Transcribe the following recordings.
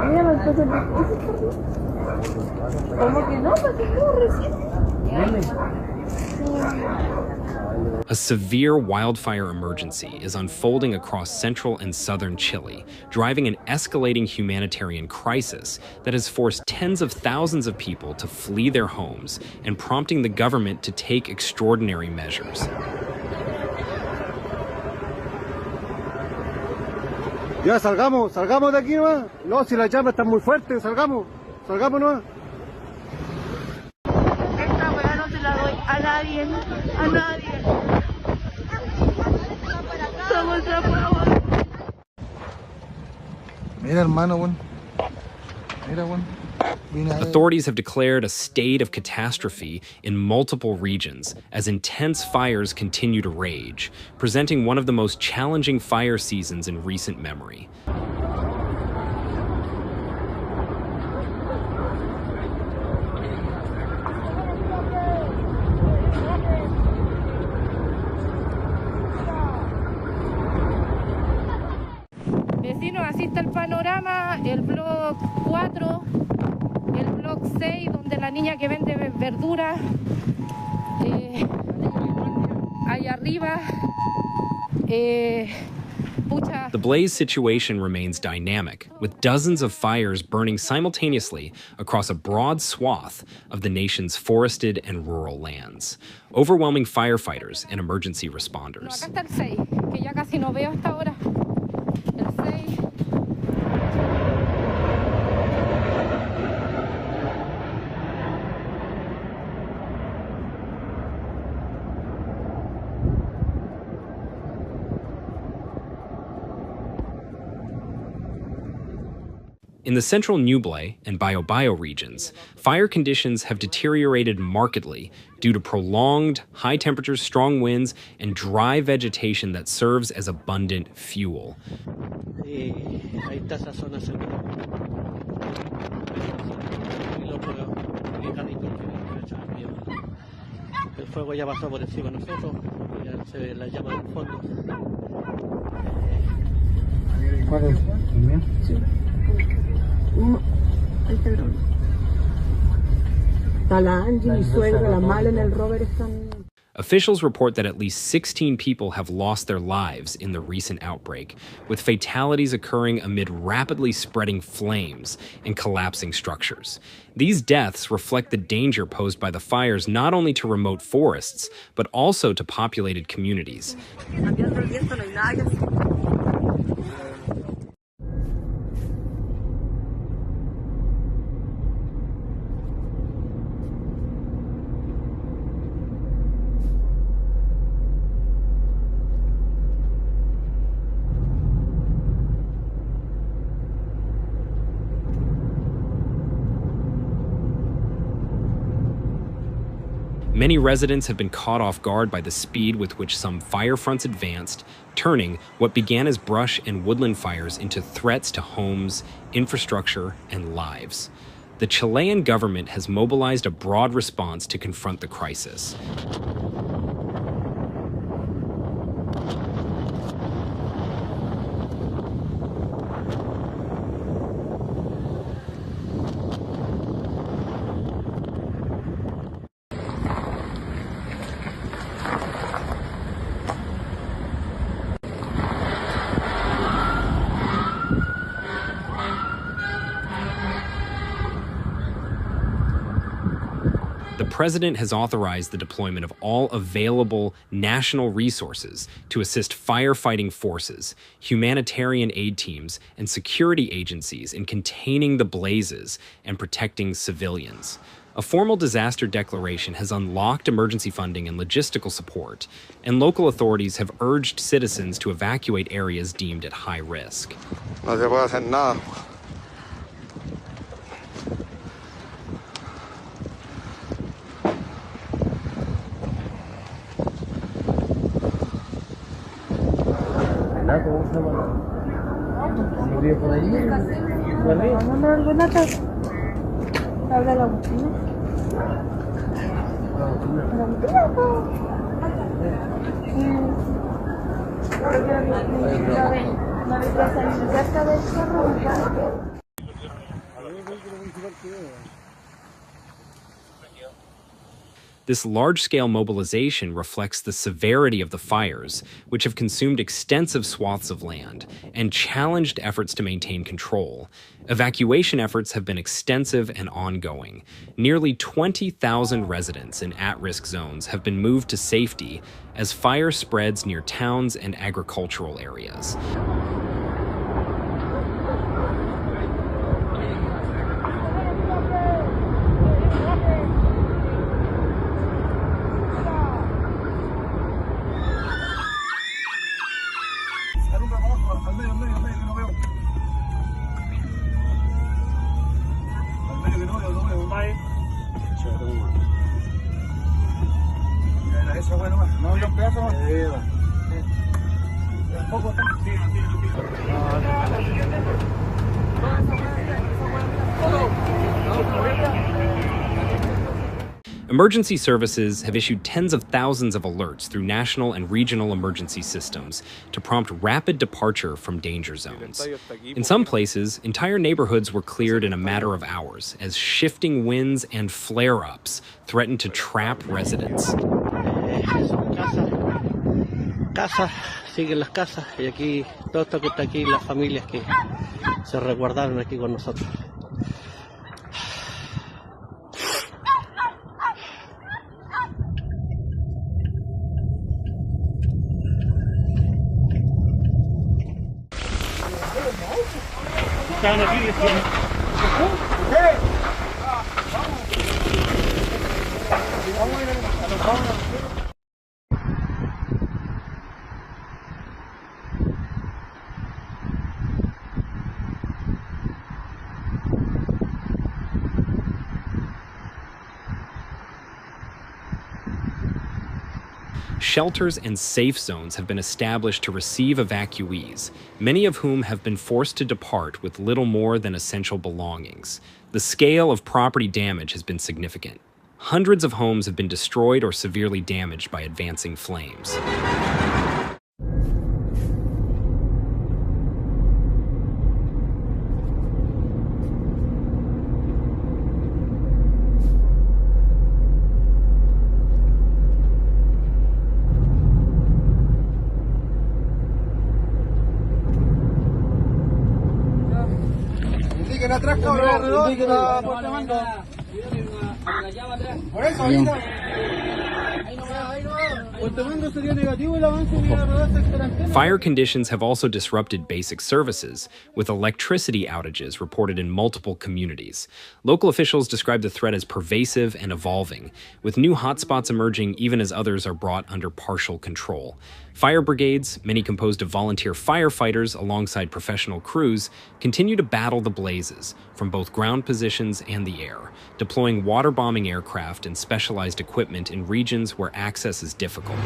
Mira, entonces, ¿cómo que no? Pues estuvo recién. A severe wildfire emergency is unfolding across central and southern Chile, driving an escalating humanitarian crisis that has forced tens of thousands of people to flee their homes and prompting the government to take extraordinary measures. Ya salgamos de aquí nomás. No, si las llamas están muy fuertes, salgamos nomás. Esta weá no se la doy a nadie, Somos apagados. Mira, hermano, bueno. Mira, bueno. Authorities have declared a state of catastrophe in multiple regions as intense fires continue to rage, presenting one of the most challenging fire seasons in recent memory. Vecinos, así está el panorama, el blog 4, el blog 6, donde la niña que vende verdura, allá arriba, The blaze situation remains dynamic, with dozens of fires burning simultaneously across a broad swath of the nation's forested and rural lands, overwhelming firefighters and emergency responders. Acá está el 6, que ya casi no veo hasta ahora. El 6. In the central Ñuble and Biobío regions, fire conditions have deteriorated markedly due to prolonged high temperatures, strong winds, and dry vegetation that serves as abundant fuel. Ahí está esa zona segura. El fuego ya pasó por encima de nosotros, ya se ve la llama del fondo. ¿Cuál es? ¿El mío? Sí. Entero. Está la Angie, mi suegra, la Mala en el Robert están. Officials report that at least 16 people have lost their lives in the recent outbreak, with fatalities occurring amid rapidly spreading flames and collapsing structures. These deaths reflect the danger posed by the fires not only to remote forests, but also to populated communities. Many residents have been caught off guard by the speed with which some fire fronts advanced, turning what began as brush and woodland fires into threats to homes, infrastructure, and lives. The Chilean government has mobilized a broad response to confront the crisis. The president has authorized the deployment of all available national resources to assist firefighting forces, humanitarian aid teams, and security agencies in containing the blazes and protecting civilians. A formal disaster declaration has unlocked emergency funding and logistical support, and local authorities have urged citizens to evacuate areas deemed at high risk. No se puede hacer nada. ¿Cómo se llama? ¿Se ríe por ahí? No, Renata. Habla la bocina. This large-scale mobilization reflects the severity of the fires, which have consumed extensive swaths of land and challenged efforts to maintain control. Evacuation efforts have been extensive and ongoing. Nearly 20,000 residents in at-risk zones have been moved to safety as fire spreads near towns and agricultural areas. Emergency services have issued tens of thousands of alerts through national and regional emergency systems to prompt rapid departure from danger zones. In some places, entire neighborhoods were cleared in a matter of hours as shifting winds and flare-ups threatened to trap residents. Casas, siguen las casas, y aquí, todo esto que está aquí, las familias que se resguardaron aquí con nosotros. Estaban aquí, Shelters and safe zones have been established to receive evacuees, many of whom have been forced to depart with little more than essential belongings. The scale of property damage has been significant. Hundreds of homes have been destroyed or severely damaged by advancing flames. Atrás, cabrón, alrededor, por eso, ahorita. Fire conditions have also disrupted basic services, with electricity outages reported in multiple communities. Local officials describe the threat as pervasive and evolving, with new hotspots emerging even as others are brought under partial control. Fire brigades, many composed of volunteer firefighters alongside professional crews, continue to battle the blazes from both ground positions and the air, deploying water-bombing aircraft and specialized equipment in regions where access is difficult.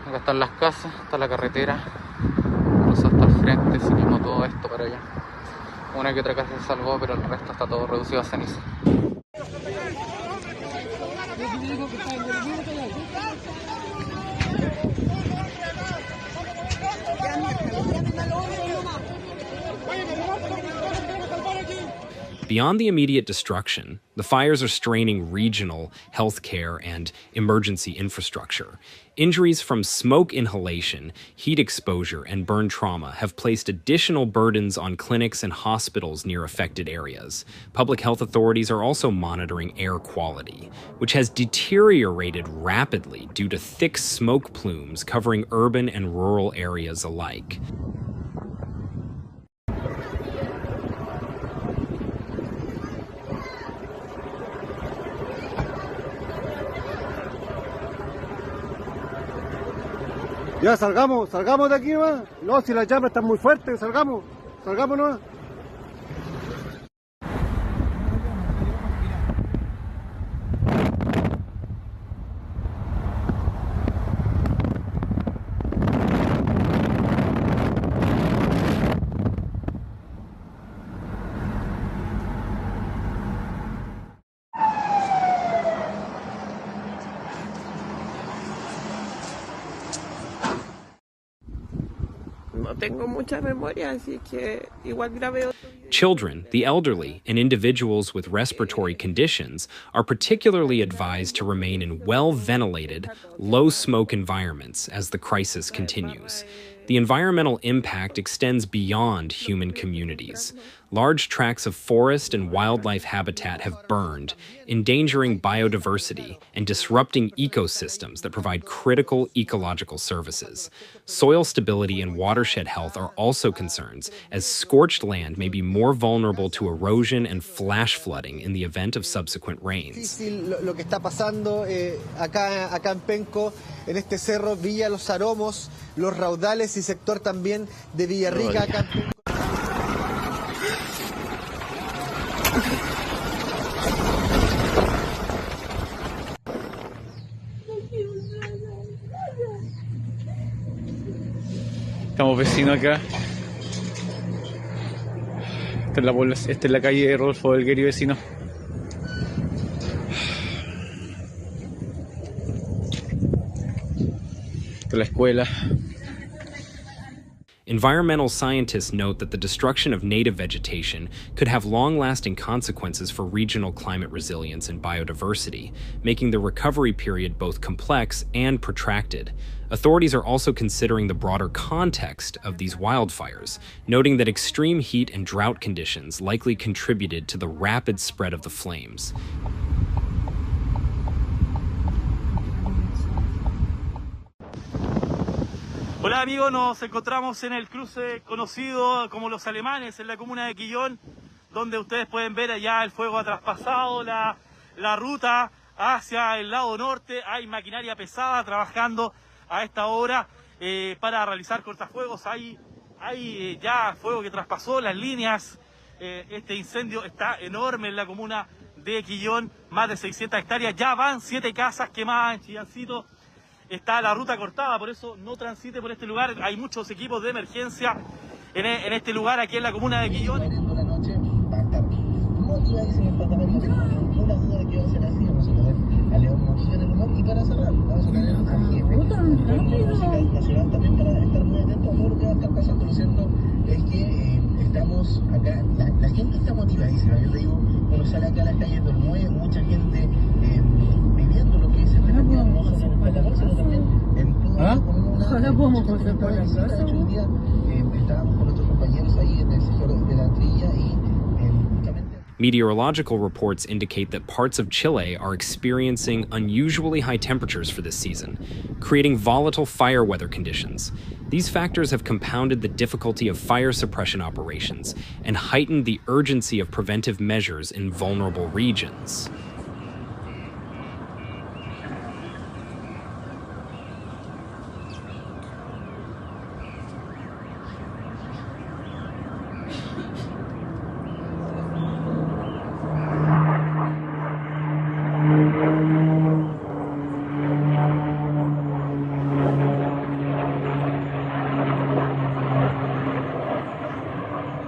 Acá están las casas, está la carretera, incluso hasta el frente, seguimos todo esto para allá. Una que otra casa se salvó, pero el resto está todo reducido a ceniza. Beyond the immediate destruction, the fires are straining regional healthcare and emergency infrastructure. Injuries from smoke inhalation, heat exposure, and burn trauma have placed additional burdens on clinics and hospitals near affected areas. Public health authorities are also monitoring air quality, which has deteriorated rapidly due to thick smoke plumes covering urban and rural areas alike. Ya salgamos de aquí, ¿no? No, si las llamas están muy fuertes, salgamos nomás. tengo mucha memoria, así que igual grabé otro video. Children, the elderly, and individuals with respiratory conditions are particularly advised to remain in well-ventilated, low-smoke environments as the crisis continues. The environmental impact extends beyond human communities. Large tracts of forest and wildlife habitat have burned, endangering biodiversity and disrupting ecosystems that provide critical ecological services. Soil stability and watershed health are also concerns, as scorched land may be more vulnerable to erosion and flash flooding in the event of subsequent rains. Difícil lo que está pasando acá en Penco, en este cerro Villa Los Aromos, Los Raudales y sector también de Villarrica, acá en Penco. Estamos vecinos acá. Esta es la calle de Rodolfo Belgueri, vecino. Esta es la escuela. Environmental scientists note that the destruction of native vegetation could have long-lasting consequences for regional climate resilience and biodiversity, making the recovery period both complex and protracted. Authorities are also considering the broader context of these wildfires, noting that extreme heat and drought conditions likely contributed to the rapid spread of the flames. Hola amigos, nos encontramos en el cruce conocido como Los Alemanes, en la comuna de Quillón, donde ustedes pueden ver allá el fuego ha traspasado la ruta hacia el lado norte. Hay maquinaria pesada trabajando a esta hora para realizar cortafuegos. Hay ya fuego que traspasó las líneas. Este incendio está enorme en la comuna de Quillón, más de 600 hectáreas. Ya van 7 casas quemadas en Chillancito. Está la ruta cortada, por eso no transite por este lugar. Hay muchos equipos de emergencia en este lugar, aquí en la comuna de Quillón. Estamos acá, la gente está motivadísima. Yo te digo, cuando sale acá a las calles del Muelle, mucha gente viviendo lo que es este festival, no solo en Catamarca, sino también en toda la comuna. Ojalá podamos concentrar la casa. De hecho, un día estábamos con nuestros compañeros ahí en el sector de la trilla y justamente... Meteorological reports indicate that parts of Chile are experiencing unusually high temperatures for this season, creating volatile fire weather conditions. These factors have compounded the difficulty of fire suppression operations and heightened the urgency of preventive measures in vulnerable regions.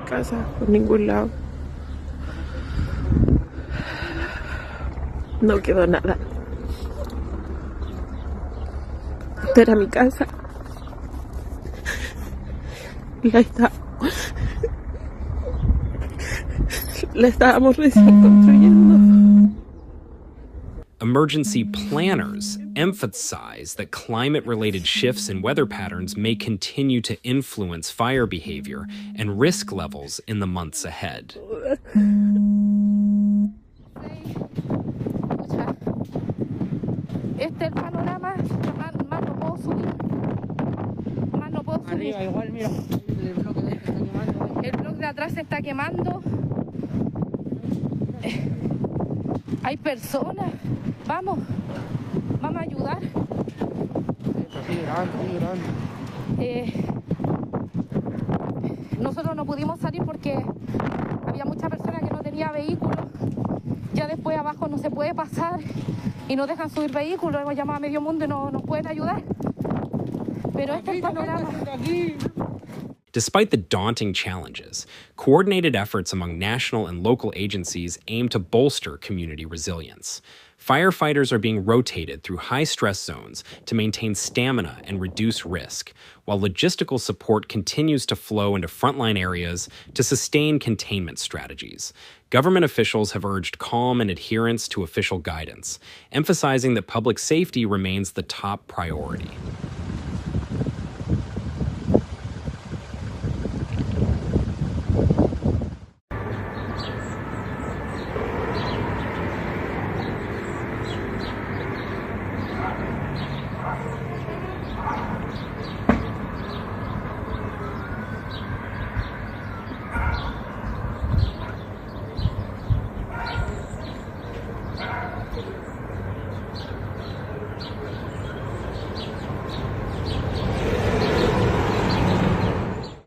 Casa, por ningún lado. No quedó nada. Esta era mi casa. La estábamos recién construyendo. Emergency planners emphasize that climate-related shifts in weather patterns may continue to influence fire behavior and risk levels in the months ahead. Este es el panorama, más no puedo subir. Más no puedo subir. Arriba igual, mira, el bloque de está quemando. El bloque de atrás se está quemando. Hay personas. Vamos a ayudar. Sigue grabando. Nosotros no pudimos salir porque había muchas personas que no tenían vehículos. Ya después abajo no se puede pasar y no dejan subir vehículos. Hemos llamado a Medio Mundo y no nos pueden ayudar. Pero este es el panorama. Despite the daunting challenges, coordinated efforts among national and local agencies aim to bolster community resilience. Firefighters are being rotated through high-stress zones to maintain stamina and reduce risk, while logistical support continues to flow into frontline areas to sustain containment strategies. Government officials have urged calm and adherence to official guidance, emphasizing that public safety remains the top priority.